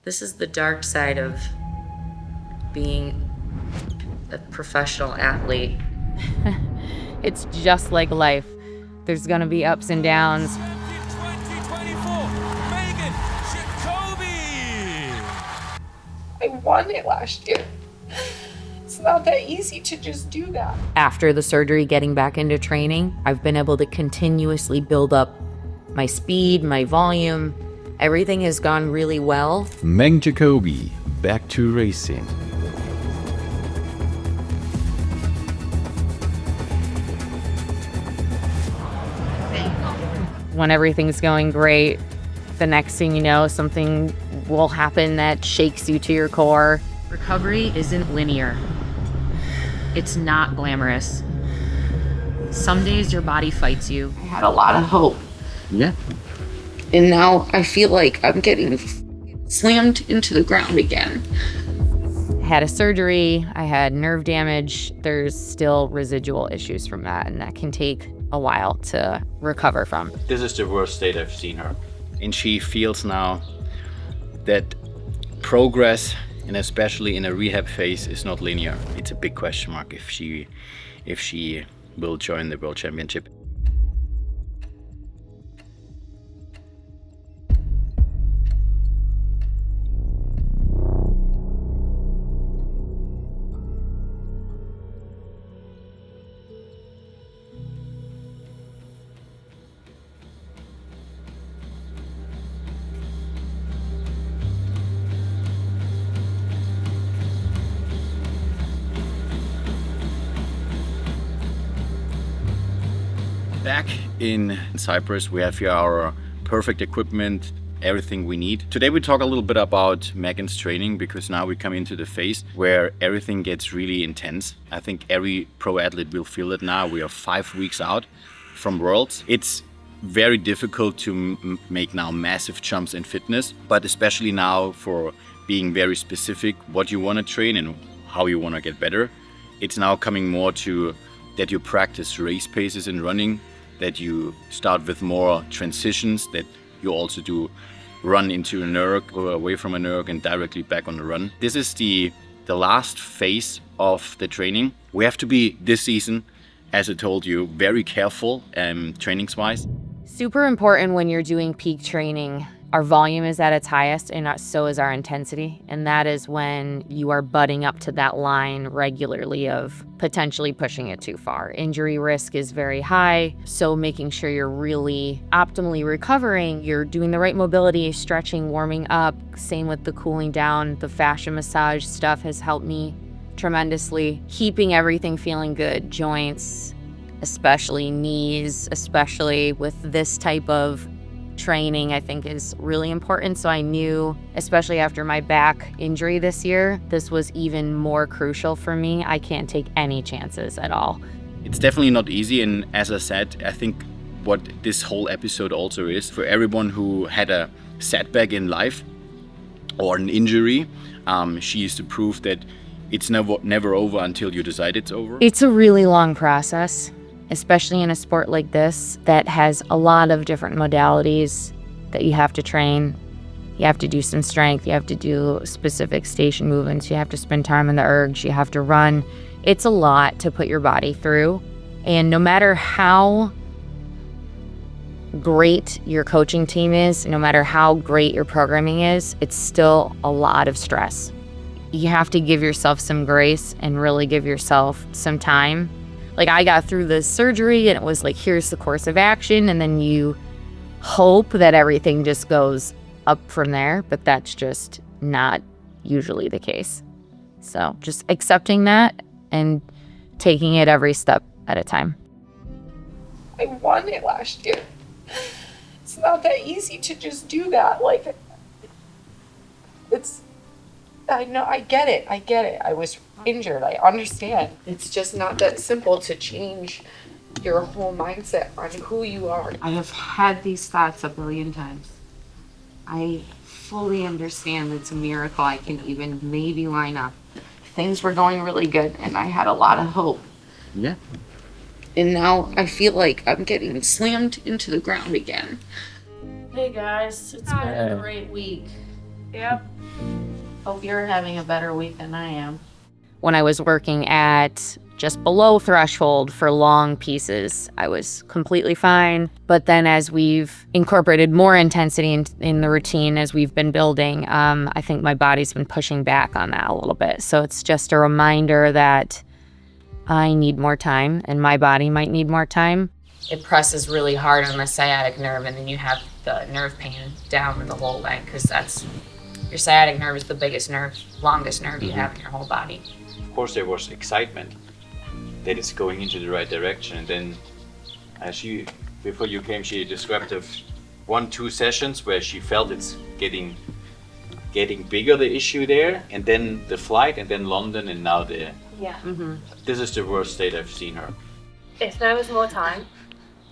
This is the dark side of being a professional athlete. It's just like life. There's gonna be ups and downs. 2024, Megan Jacoby! I won it last year. It's not that easy to just do that. After the surgery, getting back into training, I've been able to continuously build up my speed, my volume. Everything has gone really well. Megan Jacoby, back to racing. When everything's going great, the next thing you know, something will happen that shakes you to your core. Recovery isn't linear. It's not glamorous. Some days your body fights you. I had a lot of hope. Yeah. And now I feel like I'm getting slammed into the ground again. I had a surgery, I had nerve damage. There's still residual issues from that, and that can take a while to recover from. This is the worst state I've seen her. And she feels now that progress, and especially in a rehab phase, is not linear. It's a big question mark if she will join the World Championship. Back in Cyprus, we have here our perfect equipment, everything we need. Today we talk a little bit about Megan's training, because now we come into the phase where everything gets really intense. I think every pro athlete will feel it now. We are 5 weeks out from Worlds. It's very difficult to make now massive jumps in fitness, but especially now for being very specific what you want to train and how you want to get better. It's now coming more to that you practice race paces in running, that you start with more transitions, that you also do run into an erg, go away from an erg and directly back on the run. This is the last phase of the training. We have to be this season, as I told you, very careful trainings-wise. Super important when you're doing peak training. Our volume is at its highest, and so is our intensity. And that is when you are butting up to that line regularly of potentially pushing it too far. Injury risk is very high, so making sure you're really optimally recovering, you're doing the right mobility, stretching, warming up. Same with the cooling down. The fascia massage stuff has helped me tremendously. Keeping everything feeling good, joints, especially knees, especially with this type of training, I think is really important. So I knew, especially after my back injury this year, this was even more crucial for me. I can't take any chances at all. It's definitely not easy, and as I said, I think what this whole episode also is, for everyone who had a setback in life or an injury, she is to prove that it's never over until you decide it's over. It's a really long process, especially in a sport like this that has a lot of different modalities that you have to train. You have to do some strength, you have to do specific station movements, you have to spend time in the ergs, you have to run. It's a lot to put your body through. And no matter how great your coaching team is, no matter how great your programming is, it's still a lot of stress. You have to give yourself some grace and really give yourself some time. Like, I got through the surgery and it was like, here's the course of action. And then you hope that everything just goes up from there, but that's just not usually the case. So just accepting that and taking it every step at a time. I won it last year. It's not that easy to just do that. Like, I know, I get it. I was injured, I understand. It's just not that simple to change your whole mindset on who you are. I have had these thoughts a billion times. I fully understand it's a miracle I can even maybe line up. Things were going really good and I had a lot of hope. Yeah. And now I feel like I'm getting slammed into the ground again. Hey guys, it's been a great week. Yep. Hope you're having a better week than I am. When I was working at just below threshold for long pieces, I was completely fine. But then as we've incorporated more intensity in the routine as we've been building, I think my body's been pushing back on that a little bit. So it's just a reminder that I need more time and my body might need more time. It presses really hard on the sciatic nerve, and then you have the nerve pain down the whole leg, because that's your sciatic nerve is the biggest nerve, longest nerve you have in your whole body. Of course, there was excitement that it's going into the right direction. And then, before you came, she described 1-2 sessions where she felt it's getting bigger, the issue there, and then the flight, and then London, and now the. Yeah. This is the worst state I've seen her. If there was more time,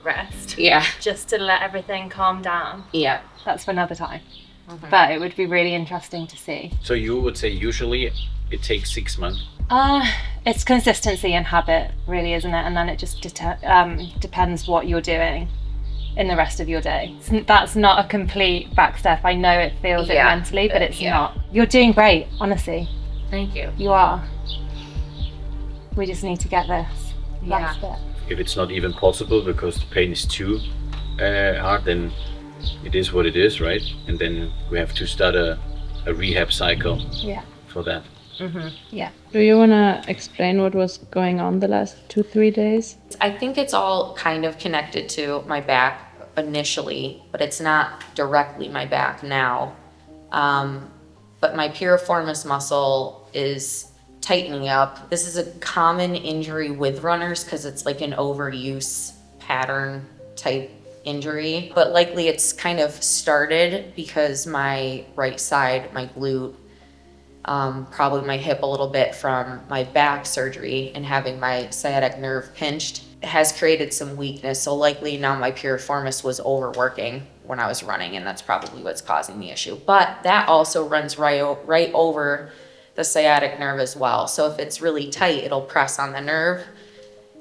rest. Yeah. Just to let everything calm down. Yeah. That's for another time. But it would be really interesting to see. So you would say usually it takes 6 months? It's consistency and habit, really, isn't it? And then it just depends what you're doing in the rest of your day. That's not a complete back step. I know it feels it mentally, but it's not. You're doing great, honestly. Thank you. You are. We just need to get this last bit. If it's not even possible because the pain is too hard, then it is what it is, right? And then we have to start a rehab cycle for that. Yeah. Do you want to explain what was going on the last 2-3 days? I think it's all kind of connected to my back initially, but it's not directly my back now. But my piriformis muscle is tightening up. This is a common injury with runners because it's like an overuse pattern type injury. But likely it's kind of started because my right side, my glute, probably my hip a little bit from my back surgery and having my sciatic nerve pinched has created some weakness. So likely now my piriformis was overworking when I was running, and that's probably what's causing the issue. But that also runs right over the sciatic nerve as well. So if it's really tight, it'll press on the nerve,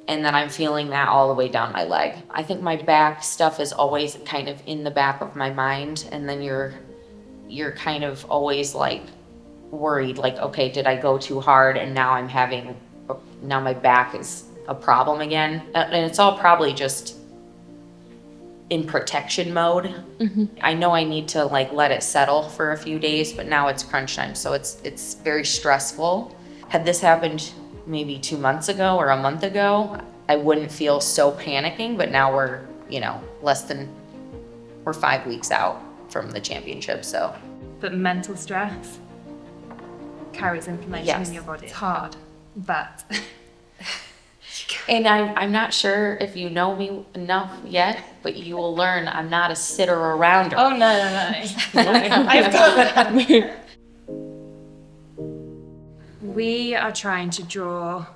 and then I'm feeling that all the way down my leg. I think my back stuff is always kind of in the back of my mind, and then you're kind of always like worried, like, okay, did I go too hard, and now now my back is a problem again. And it's all probably just in protection mode. I know I need to like let it settle for a few days, but now it's crunch time, so it's very stressful. Had this happened maybe 2 months ago or a month ago, I wouldn't feel so panicking, but now we're 5 weeks out from the championship, so. But mental stress carries inflammation in your body. It's hard, but. And I'm not sure if you know me enough yet, but you will learn I'm not a sitter arounder. Oh, no. I've got that. We are trying to draw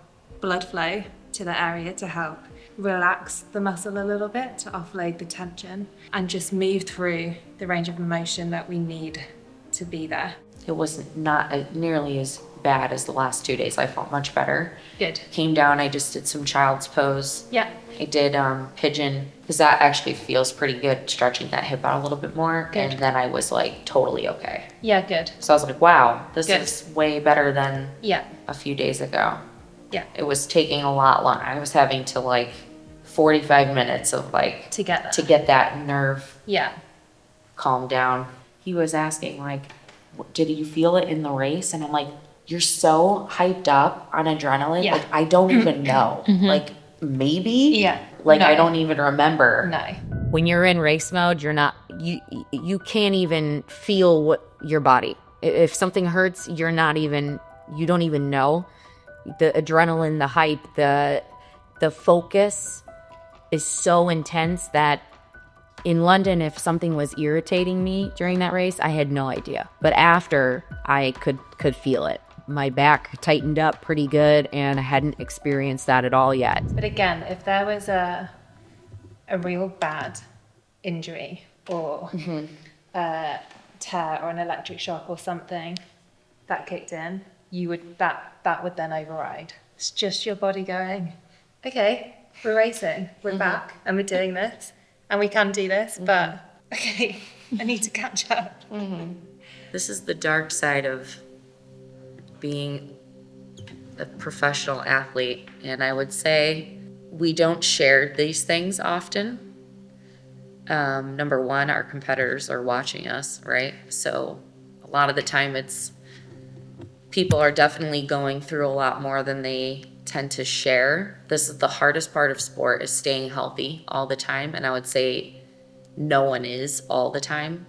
blood flow to the area to help relax the muscle a little bit, to offload the tension, and just move through the range of motion that we need to be there. It was not nearly as bad as the last 2 days. I felt much better. Good. Came down, I just did some child's pose. Yeah. I did pigeon, because that actually feels pretty good, stretching that hip out a little bit more. Good. And then I was like totally okay. Yeah, good. So I was like, wow, this Good. is way better than a few days ago. Yeah. It was taking a lot longer. I was having to like 45 minutes of like To get there. to get that nerve Yeah. calmed down. He was asking like, did you feel it in the race? And I'm like, you're so hyped up on adrenaline. Yeah. Like, I don't even know. Like, maybe? Yeah. Like, No. I don't even remember. No. When you're in race mode, you can't even feel what your body. If something hurts, you don't even know. The adrenaline, the hype, the focus is so intense that in London, if something was irritating me during that race, I had no idea. But after, I could feel it. My back tightened up pretty good, and I hadn't experienced that at all yet. But again, if there was a real bad injury or a tear or an electric shock or something that kicked in, that would then override. It's just your body going, okay, we're racing, we're back, and we're doing this, and we can do this, but okay, I need to catch up. This is the dark side of being a professional athlete. And I would say we don't share these things often. Number one, our competitors are watching us, right? So a lot of the time people are definitely going through a lot more than they tend to share. This is the hardest part of sport, is staying healthy all the time. And I would say no one is all the time.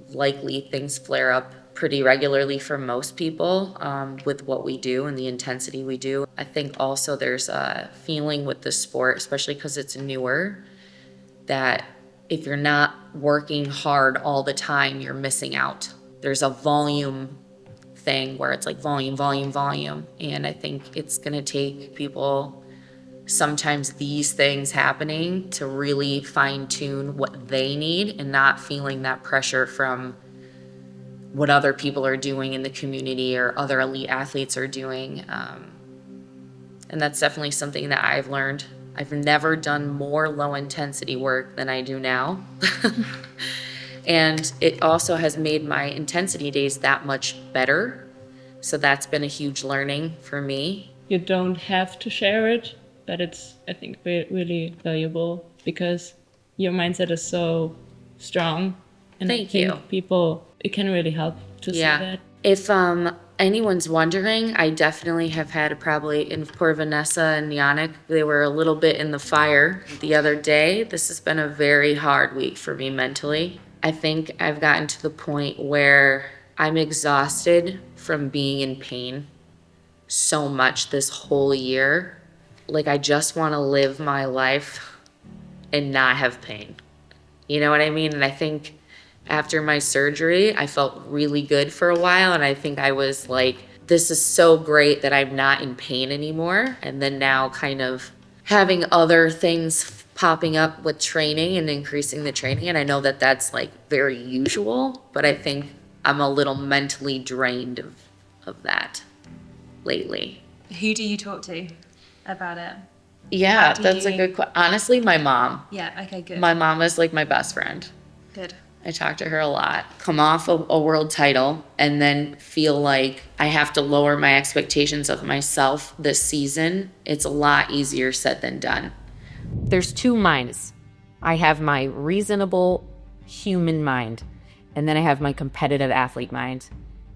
Likely things flare up pretty regularly for most people with what we do and the intensity we do. I think also there's a feeling with the sport, especially because it's newer, that if you're not working hard all the time, you're missing out. There's a volume thing where it's like volume, volume, volume. And I think it's gonna take people sometimes these things happening to really fine tune what they need and not feeling that pressure from what other people are doing in the community or other elite athletes are doing. And that's definitely something that I've learned. I've never done more low intensity work than I do now. And it also has made my intensity days that much better. So that's been a huge learning for me. You don't have to share it, but it's, I think, really valuable because your mindset is so strong. And Thank I think you. people, it can really help to see that. If anyone's wondering, I definitely have had probably, and poor Vanessa and Yannick, they were a little bit in the fire the other day. This has been a very hard week for me mentally. I think I've gotten to the point where I'm exhausted from being in pain so much this whole year. Like, I just want to live my life and not have pain. You know what I mean? And I think after my surgery, I felt really good for a while. And I think I was like, this is so great that I'm not in pain anymore. And then now kind of having other things popping up with training and increasing the training. And I know that that's like very usual, but I think I'm a little mentally drained of that lately. Who do you talk to about it? Yeah, that's a good question. Honestly, my mom. Yeah, okay, good. My mom is like my best friend. Good. I talk to her a lot. Come off a world title and then feel like I have to lower my expectations of myself this season. It's a lot easier said than done. There's two minds. I have my reasonable human mind, and then I have my competitive athlete mind.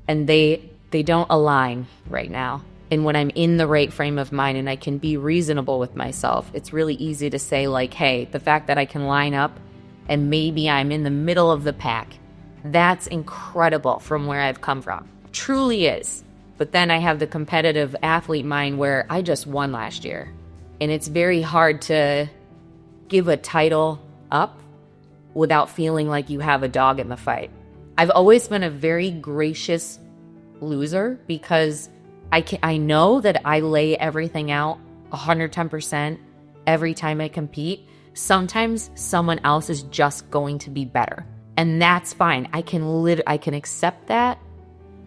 And they don't align right now. And when I'm in the right frame of mind and I can be reasonable with myself, it's really easy to say like, hey, the fact that I can line up and maybe I'm in the middle of the pack, that's incredible from where I've come from. Truly is. But then I have the competitive athlete mind where I just won last year. And it's very hard to give a title up without feeling like you have a dog in the fight. I've always been a very gracious loser because I know that I lay everything out 110% every time I compete. Sometimes someone else is just going to be better, and that's fine. I can accept that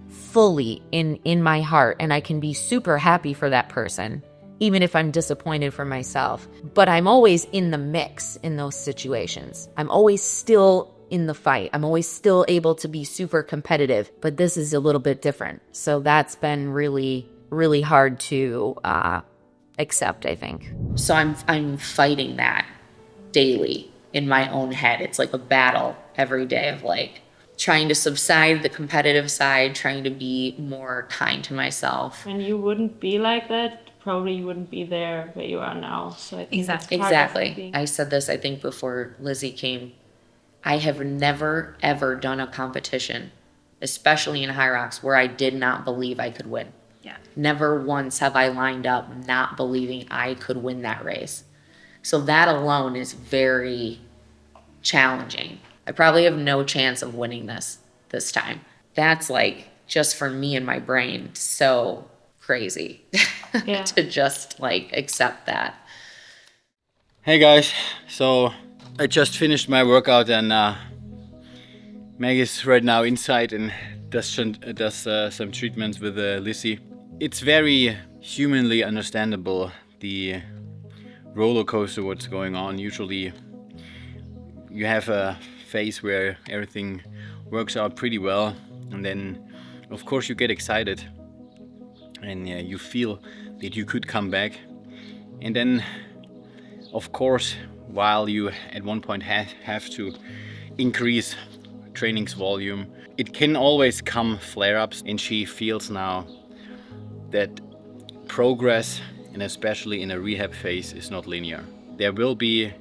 fully in my heart, and I can be super happy for that person, even if I'm disappointed for myself. But I'm always in the mix in those situations. I'm always still in the fight. I'm always still able to be super competitive, but this is a little bit different. So that's been really, really hard to accept, I think. So I'm fighting that daily in my own head. It's like a battle every day of like trying to subside the competitive side, trying to be more kind to myself. When you wouldn't be like that, probably you wouldn't be there where you are now. So I think Exactly. I said this, I think, before Lizzie came. I have never, ever done a competition, especially in HYROX, where I did not believe I could win. Yeah. Never once have I lined up not believing I could win that race. So that alone is very challenging. I probably have no chance of winning this time. That's like, just for me and my brain, so crazy to just like accept that. Hey guys, so I just finished my workout and Meg is right now inside and does some treatments with Lizzie. It's very humanly understandable, the roller coaster what's going on. Usually you have a phase where everything works out pretty well And then, of course, you get excited and you feel that you could come back. And then, of course, while you at one point have to increase training's volume, it can always come flare-ups, and she feels now that progress, and especially in a rehab phase, is not linear. There will be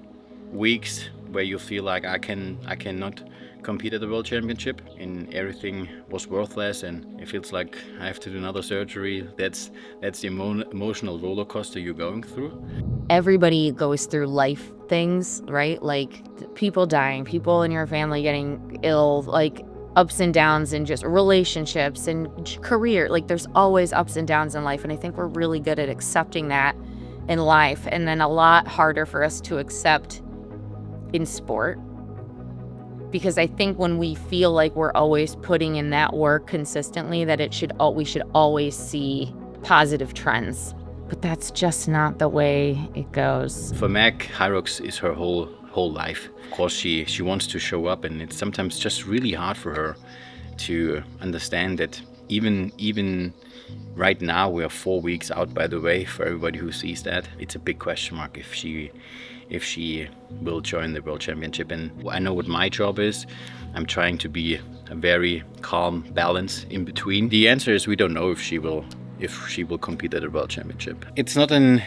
weeks where you feel like I cannot compete at the World Championship and everything was worthless and it feels like I have to do another surgery. That's the emotional roller coaster you're going through. Everybody goes through life things, right? Like people dying, people in your family getting ill, like ups and downs in just relationships and career. Like there's always ups and downs in life. And I think we're really good at accepting that in life, and then a lot harder for us to accept in sport. Because I think when we feel like we're always putting in that work consistently, that we should always see positive trends. But that's just not the way it goes. For Meg, HYROX is her whole life. Of course, she wants to show up, and it's sometimes just really hard for her to understand that even right now, we are 4 weeks out, by the way, for everybody who sees that. It's a big question mark if she will join the World Championship. And I know what my job is. I'm trying to be a very calm balance in between. The answer is we don't know if she will compete at the World Championship. It's not an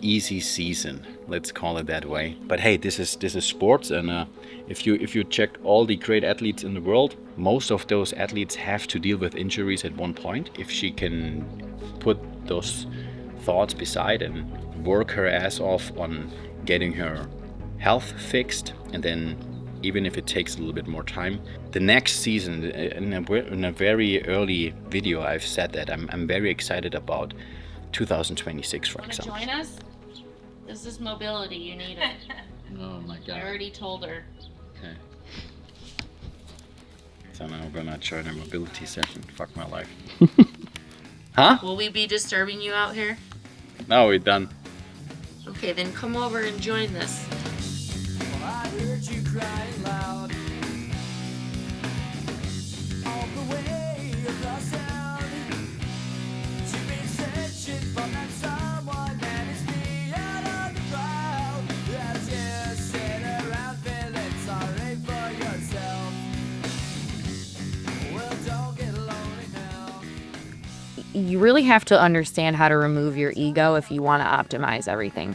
easy season, let's call it that way. But hey, this is sports, and if you check all the great athletes in the world, most of those athletes have to deal with injuries at one point. If she can put those thoughts beside and work her ass off on getting her health fixed, and then even if it takes a little bit more time, the next season, in a very early video I've said that I'm very excited about 2026, for example. Want to join us? This is mobility, you need it. Oh my god. I already told her. Okay. So now we're gonna join a mobility session. Fuck my life. Huh? Will we be disturbing you out here? No, we're done. Okay, then come over and join this. I heard you crying loud. All the way across town. You've been searching for that someone that is me out of the crowd. As you sit around feeling sorry for yourself. Well, don't get lonely now. You really have to understand how to remove your ego if you want to optimize everything.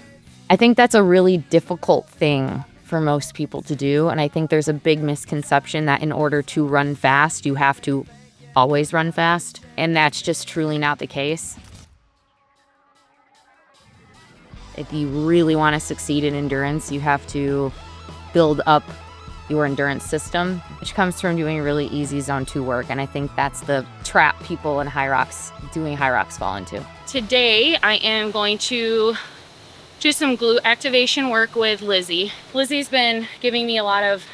I think that's a really difficult thing for most people to do, and I think there's a big misconception that in order to run fast, you have to always run fast, and that's just truly not the case. If you really want to succeed in endurance, you have to build up your endurance system, which comes from doing really easy zone 2 work, and I think that's the trap people in doing HYROX fall into. Today, I am going to do some glute activation work with Lizzie. Lizzie's been giving me a lot of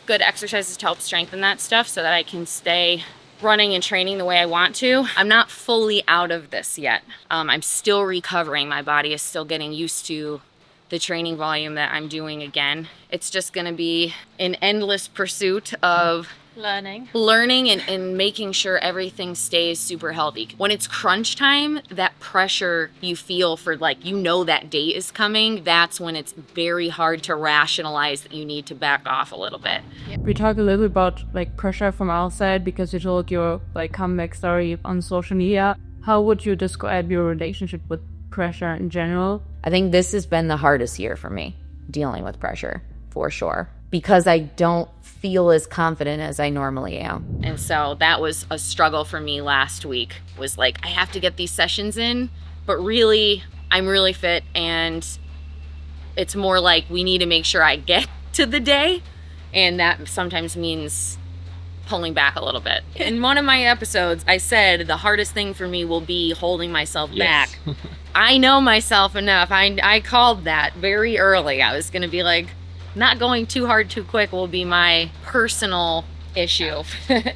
good exercises to help strengthen that stuff so that I can stay running and training the way I want to. I'm not fully out of this yet. I'm still recovering. My body is still getting used to the training volume that I'm doing again. It's just gonna be an endless pursuit of learning and making sure everything stays super healthy. When it's crunch time, that pressure you feel for that day is coming, that's when it's very hard to rationalize that you need to back off a little bit. We talked a little about pressure from our side because you told your comeback story on social media. How would you describe your relationship with pressure in general? I think this has been the hardest year for me, dealing with pressure, for sure, because I don't feel as confident as I normally am. And so that was a struggle for me last week, was I have to get these sessions in, but really, I'm really fit, and it's more like we need to make sure I get to the day, and that sometimes means pulling back a little bit. In one of my episodes, I said the hardest thing for me will be holding myself back. I know myself enough. I called that very early. I was gonna be not going too hard too quick will be my personal issue.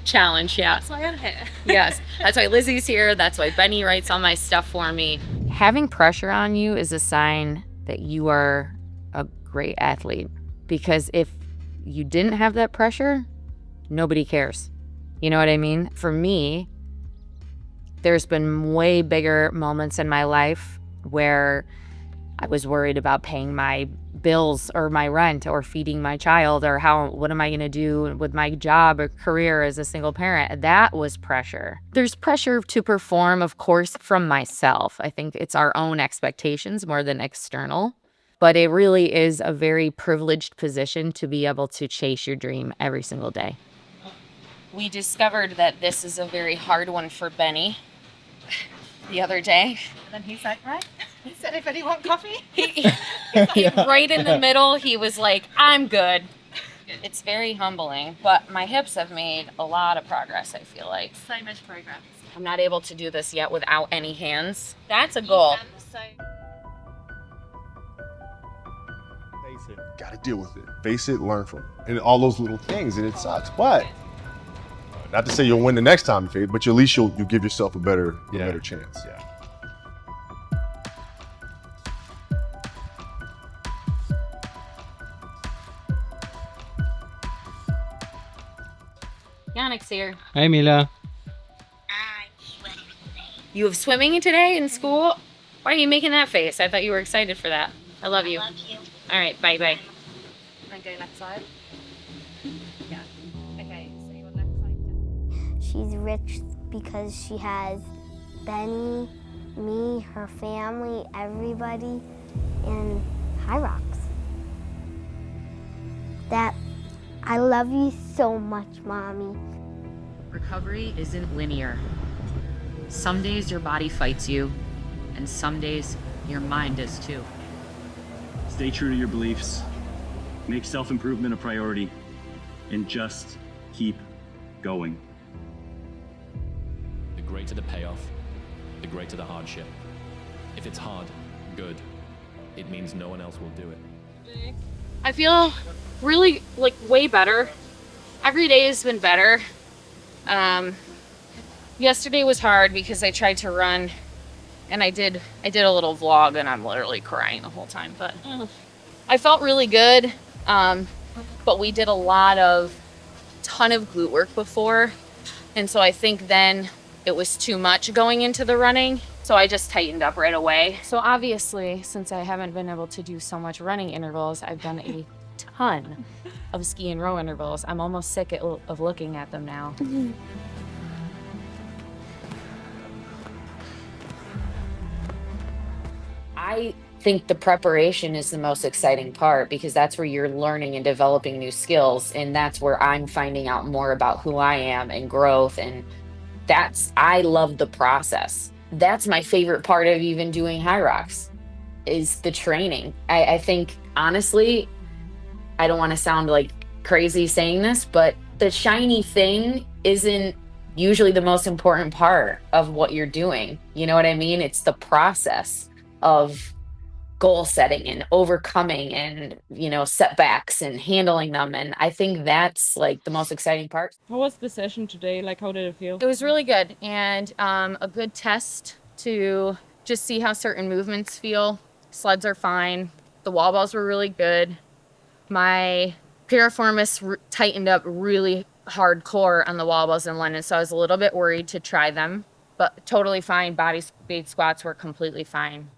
Challenge. Yeah, That's why I'm here. yes, that's why Lizzie's here. That's why Benny writes all my stuff for me. Having pressure on you is a sign that you are a great athlete, because if you didn't have that pressure, nobody cares. You know what I mean? For me, there's been way bigger moments in my life where I was worried about paying my bills or my rent or feeding my child or what am I going to do with my job or career as a single parent. That was pressure. There's pressure to perform, of course, from myself. I think it's our own expectations more than external. But it really is a very privileged position to be able to chase your dream every single day. We discovered that this is a very hard one for Benny the other day. Then he's like, right? He said, anybody want coffee? He right in the middle, he was like, I'm good. It's very humbling, but my hips have made a lot of progress, I feel like. So much progress. I'm not able to do this yet without any hands. That's a goal. Face it. Gotta deal with it. Face it, learn from it. And all those little things, and it sucks. But not to say you'll win the next time, but at least you'll give yourself a better chance. Yeah. Yannick's here. Hi, Mila. You have swimming today in school? Why are you making that face? I thought you were excited for that. I love you. I love you. All right, bye-bye. And go left side. Yeah. Okay, so your left side. She's rich because she has Benny, me, her family, everybody, and HYROX. That I love you so much, Mommy. Recovery isn't linear. Some days your body fights you, and some days your mind does too. Stay true to your beliefs, make self-improvement a priority, and just keep going. The greater the payoff, the greater the hardship. If it's hard, good. It means no one else will do it. I feel really way better. Every day has been better. Yesterday was hard because I tried to run and I did a little vlog and I'm literally crying the whole time, but I felt really good. But we did a ton of glute work before. And so I think then it was too much going into the running. So I just tightened up right away. So obviously, since I haven't been able to do so much running intervals, I've done a ton of ski and row intervals. I'm almost sick of looking at them now. I think the preparation is the most exciting part because that's where you're learning and developing new skills. And that's where I'm finding out more about who I am and growth. And I love the process. That's my favorite part of even doing HYROX is the training. I think, honestly, I don't want to sound like crazy saying this, but the shiny thing isn't usually the most important part of what you're doing. You know what I mean? It's the process of goal setting and overcoming and, setbacks and handling them. And I think that's like the most exciting part. How was the session today? Like, how did it feel? It was really good and a good test to just see how certain movements feel. Sleds are fine. The wall balls were really good. My piriformis tightened up really hardcore on the wall balls in London, so I was a little bit worried to try them, but totally fine. Body weight squats were completely fine.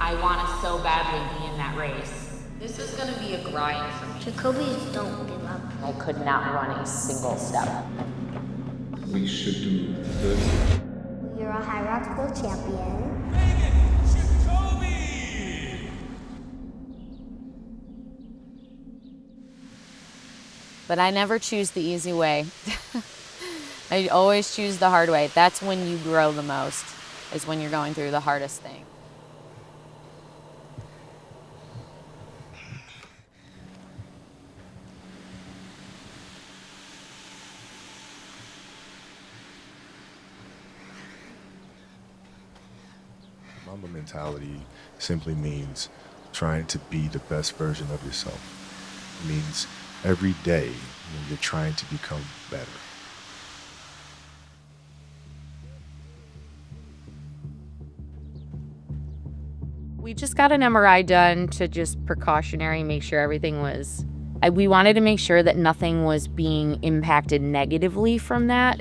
I want to so badly be in that race. This is going to be a grind for me. Jacoby's don't give up. I could not run a single step. we should do this. You're a HYROX world champion. But I never choose the easy way. I always choose the hard way. That's when you grow the most, is when you're going through the hardest thing. Mamba mentality simply means trying to be the best version of yourself. It means every day you're trying to become better. We just got an MRI done to just precautionary, make sure everything was... We wanted to make sure that nothing was being impacted negatively from that,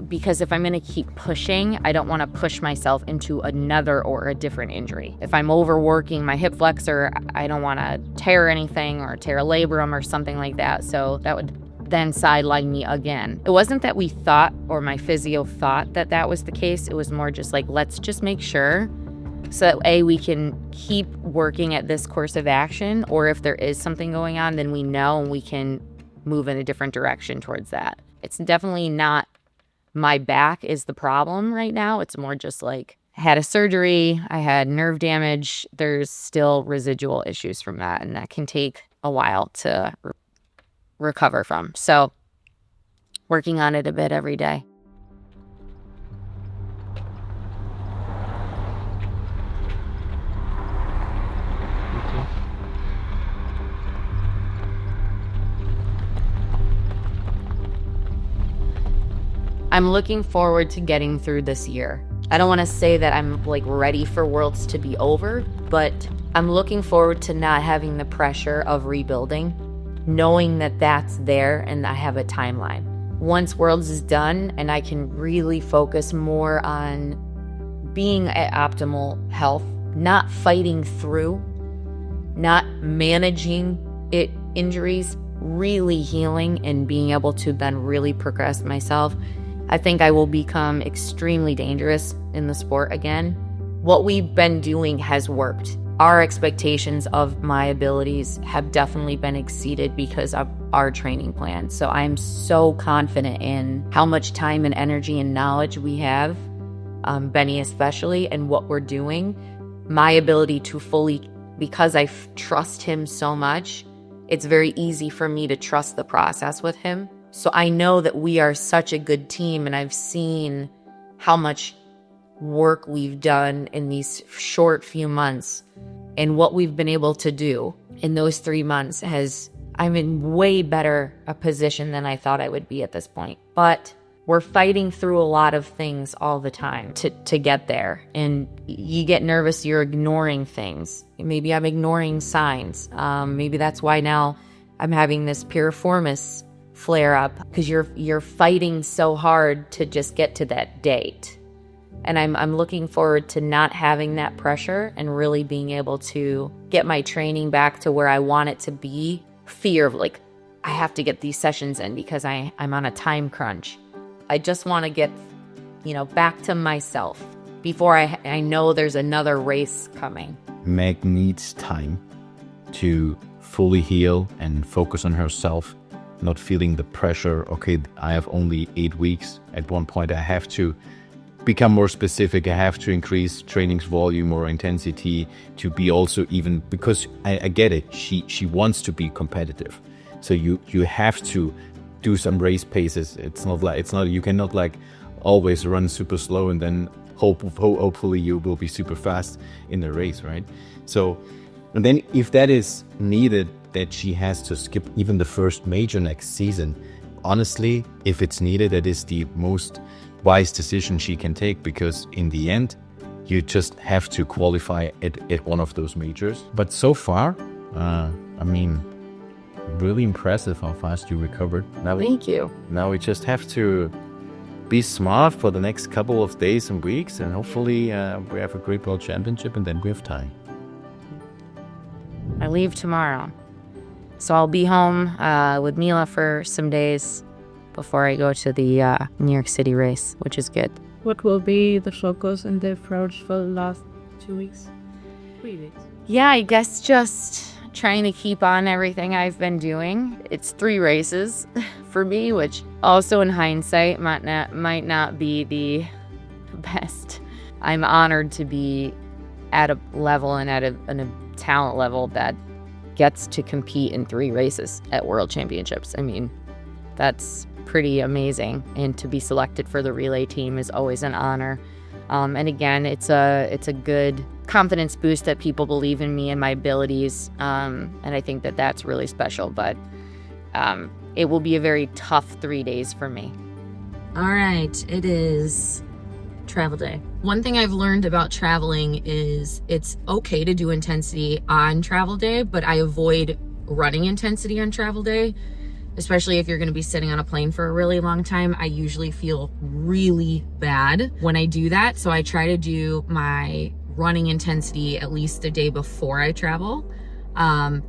because if I'm going to keep pushing, I don't want to push myself into another or a different injury. If I'm overworking my hip flexor, I don't want to tear anything or tear a labrum or something like that. So that would then sideline me again. It wasn't that we thought, or my physio thought, that that was the case. It was more just like, let's just make sure, so that A, we can keep working at this course of action, or if there is something going on, then we know and we can move in a different direction towards that. It's definitely not my back is the problem right now. It's more just like, I had a surgery, I had nerve damage. There's still residual issues from that, and that can take a while to recover from. So working on it a bit every day. I'm looking forward to getting through this year. I don't want to say that I'm like ready for Worlds to be over, but I'm looking forward to not having the pressure of rebuilding, knowing that that's there and I have a timeline. Once Worlds is done and I can really focus more on being at optimal health, not fighting through, not managing injuries, really healing and being able to then really progress myself, I think I will become extremely dangerous in the sport again. What we've been doing has worked. Our expectations of my abilities have definitely been exceeded because of our training plan. So I'm so confident in how much time and energy and knowledge we have, Benny especially, and what we're doing. My ability to fully, because I trust him so much, it's very easy for me to trust the process with him. So I know that we are such a good team, and I've seen how much work we've done in these short few months, and what we've been able to do in those 3 months I'm in way better a position than I thought I would be at this point. But we're fighting through a lot of things all the time to get there. And you get nervous, you're ignoring things. Maybe I'm ignoring signs. Maybe that's why now I'm having this piriformis flare up, because you're fighting so hard to just get to that date. And I'm looking forward to not having that pressure and really being able to get my training back to where I want it to be. Fear of like, I have to get these sessions in because I'm on a time crunch. I just want to get, back to myself before I know there's another race coming. Meg needs time to fully heal and focus on herself, not feeling the pressure. Okay, I have only 8 weeks. At one point, I have to become more specific. I have to increase training's volume or intensity to be also even, because I get it. She wants to be competitive. So you have to do some race paces. You cannot like always run super slow and then hopefully you will be super fast in the race, right? So, and then if that is needed, that she has to skip even the first major next season, honestly, if it's needed, that is the most wise decision she can take, because in the end, you just have to qualify at one of those majors. But so far, really impressive how fast you recovered. Thank you. Now we just have to be smart for the next couple of days and weeks, and hopefully we have a great world championship, and then we have time. I leave tomorrow. So I'll be home with Mila for some days, before I go to the New York City race, which is good. What will be the focus and the approach for the last 2 weeks? 3 weeks? Yeah, I guess just trying to keep on everything I've been doing. It's 3 races for me, which also in hindsight might not be the best. I'm honored to be at a level and at a talent level that gets to compete in 3 races at World Championships. I mean, that's pretty amazing. And to be selected for the relay team is always an honor. And again, it's a good confidence boost that people believe in me and my abilities. And I think that that's really special. But it will be a very tough 3 days for me. All right, it is travel day. One thing I've learned about traveling is it's okay to do intensity on travel day, but I avoid running intensity on travel day, especially if you're going to be sitting on a plane for a really long time. I usually feel really bad when I do that. So I try to do my running intensity at least the day before I travel.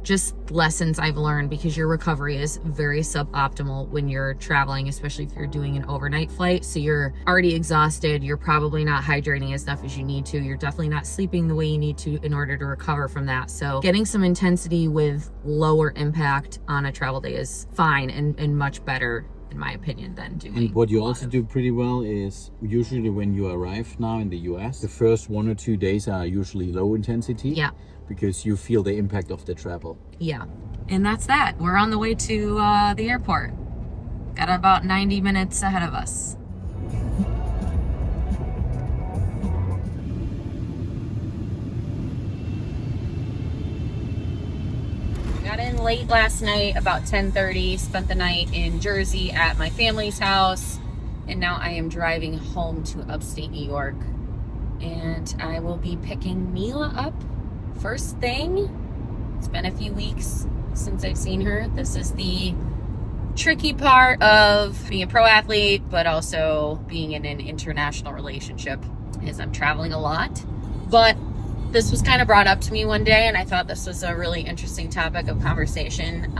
Just lessons I've learned, because your recovery is very suboptimal when you're traveling, especially if you're doing an overnight flight. So you're already exhausted. You're probably not hydrating as enough as you need to. You're definitely not sleeping the way you need to in order to recover from that. So getting some intensity with lower impact on a travel day is fine and much better, in my opinion, than doing. And what you also do pretty well is usually when you arrive now in the US, the first 1 or 2 days are usually low intensity. Yeah. Because you feel the impact of the travel. Yeah. And that's that. We're on the way to the airport. Got about 90 minutes ahead of us. Got in late last night, about 10:30, spent the night in Jersey at my family's house, and now I am driving home to upstate New York. And I will be picking Mila up first thing. It's been a few weeks since I've seen her. This is the tricky part of being a pro athlete, but also being in an international relationship, is I'm traveling a lot. But this was kind of brought up to me one day, and I thought this was a really interesting topic of conversation.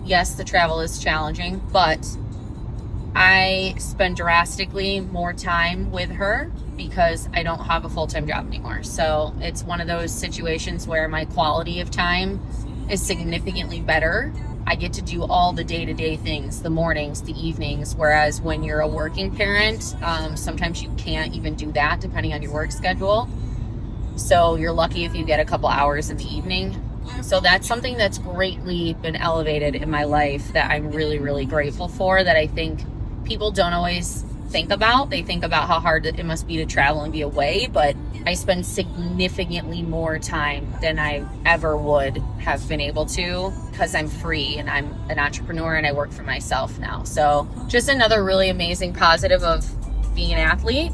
Yes, the travel is challenging, but I spend drastically more time with her because I don't have a full-time job anymore. So it's one of those situations where my quality of time is significantly better. I get to do all the day-to-day things, the mornings, the evenings, whereas when you're a working parent, sometimes you can't even do that depending on your work schedule. So you're lucky if you get a couple hours in the evening. So that's something that's greatly been elevated in my life that I'm really, really grateful for, that I think people don't always think about. They think about how hard it must be to travel and be away, but I spend significantly more time than I ever would have been able to because I'm free and I'm an entrepreneur and I work for myself now. So just another really amazing positive of being an athlete.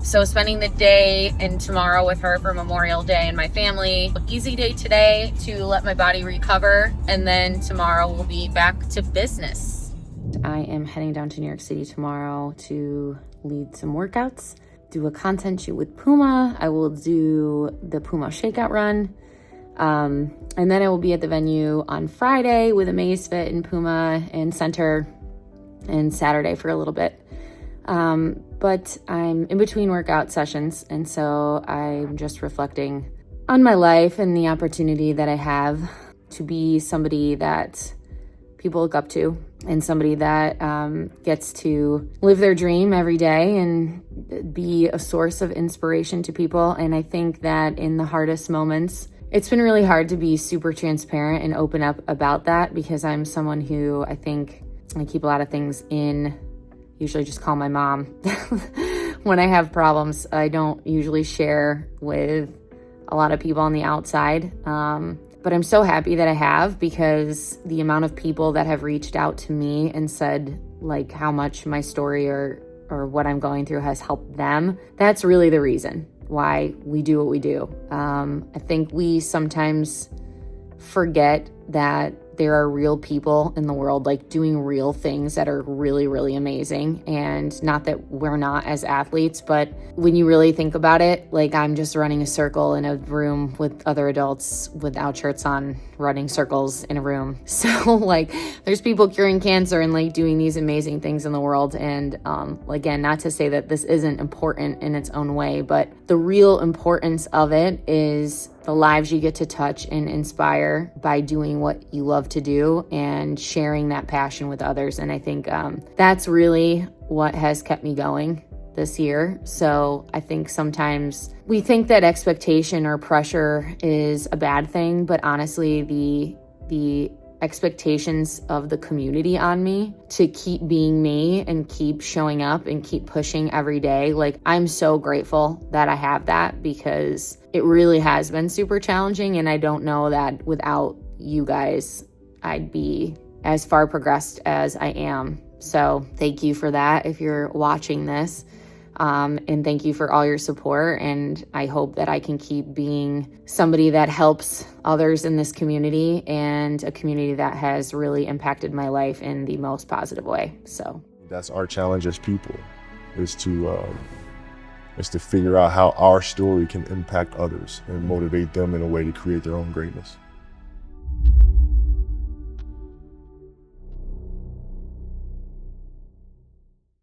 So spending the day and tomorrow with her for Memorial Day and my family. Easy day today to let my body recover, and then tomorrow we'll be back to business. I am heading down to New York City tomorrow to lead some workouts, do a content shoot with Puma. I will do the Puma shakeout run. And then I will be at the venue on Friday with Amazfit and Puma and Center, and Saturday for a little bit. But I'm in between workout sessions, and so I'm just reflecting on my life and the opportunity that I have to be somebody that people look up to, and somebody that gets to live their dream every day and be a source of inspiration to people. And I think that in the hardest moments, it's been really hard to be super transparent and open up about that, because I'm someone who I think I keep a lot of things in. Usually just call my mom when I have problems. I don't usually share with a lot of people on the outside. But I'm so happy that I have, because the amount of people that have reached out to me and said like how much my story or what I'm going through has helped them, that's really the reason why we do what we do. I think we sometimes forget that there are real people in the world like doing real things that are really, really amazing. And not that we're not as athletes, but when you really think about it, like I'm just running a circle in a room with other adults without shirts on, running circles in a room. So like there's people curing cancer and like doing these amazing things in the world. And again, not to say that this isn't important in its own way, but the real importance of it is the lives you get to touch and inspire by doing what you love to do and sharing that passion with others. And I think that's really what has kept me going this year. So I think sometimes we think that expectation or pressure is a bad thing, but honestly, the expectations of the community on me to keep being me and keep showing up and keep pushing every day. Like I'm so grateful that I have that, because it really has been super challenging. And I don't know that without you guys, I'd be as far progressed as I am. So thank you for that if you're watching this. And thank you for all your support. And I hope that I can keep being somebody that helps others in this community, and a community that has really impacted my life in the most positive way. So that's our challenge as people, is to figure out how our story can impact others and motivate them in a way to create their own greatness.